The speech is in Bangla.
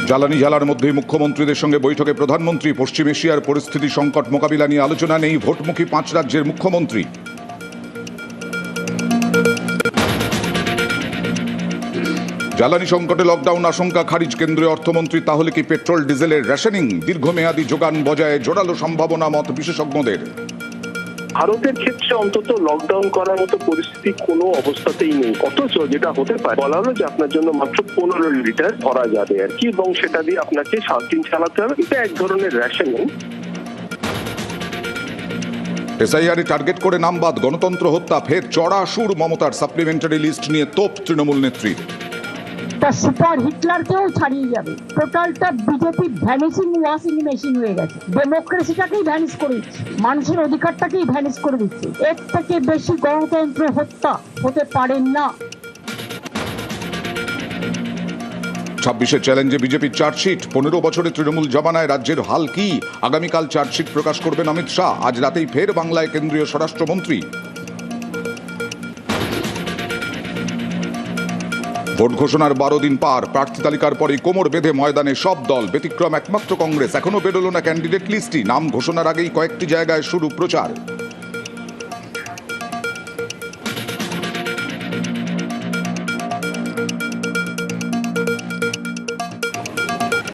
জ্বালানি ঝালার মধ্যেই মুখ্যমন্ত্রীদের সঙ্গে বৈঠকে প্রধানমন্ত্রী। পশ্চিম এশিয়ার পরিস্থিতি সংকট মোকাবিলা নিয়ে আলোচনা নেই ভোটমুখী 5 রাজ্যের মুখ্যমন্ত্রী। জ্বালানি সংকটে লকডাউন আশঙ্কা খারিজ কেন্দ্রীয় অর্থমন্ত্রী। তাহলে কি পেট্রোল ডিজেলের রেশনিং দীর্ঘমেয়াদী যোগান বজায় জোরালো সম্ভাবনা মত বিশেষজ্ঞদের। ভারতের ক্ষেত্রে অন্তত লকডাউন করার মতো পরিস্থিতি কোনো অবস্থাতেই নেই, অথচ যেটা হতে পারে বলা হলো যে আপনার জন্য মাত্র 15 লিটার ভরা যাবে আর কি, এবং সেটা দিয়ে আপনাকে 7 দিন চালাতে হবে। এটা এক ধরনের রেশনিং। এসআইআরে টার্গেট করে নামবাদ, গণতন্ত্র হত্যা, ফের চড়া সুর মমতার। সাপ্লিমেন্টারি লিস্ট নিয়ে তোপ তৃণমূল নেত্রী। সুপার হিটলারকেও ছাড়িয়ে যাবে। টোটালটা বিজেপি ভ্যানিশিং ওয়াশিং মেশিন হয়ে গেছে। ডেমোক্রেসিটাকেই ভ্যানিশ করে দিচ্ছে, মানুষের অধিকারটাকেই ভ্যানিশ করে দিচ্ছে। এর থেকে বেশি গণতন্ত্র হত্যা হতে পারে না। 26-এর চ্যালেঞ্জে বিজেপির চার্জশিট। 15 বছরে তৃণমূল জমানায় রাজ্যের হাল কি? আগামীকাল চার্জশিট প্রকাশ করবেন অমিত শাহ। আজ রাতেই ফের বাংলায় কেন্দ্রীয় স্বরাষ্ট্রমন্ত্রী। ভোট ঘোষণার 12 দিন পার। প্রার্থী তালিকার পরে কোমর বেঁধে ময়দানে সব দল, ব্যতিক্রম একমাত্র কংগ্রেস। এখনো বেরোলো না ক্যান্ডিডেট লিস্টই। নাম ঘোষণার আগেই কয়েকটি জায়গায় শুরু প্রচার।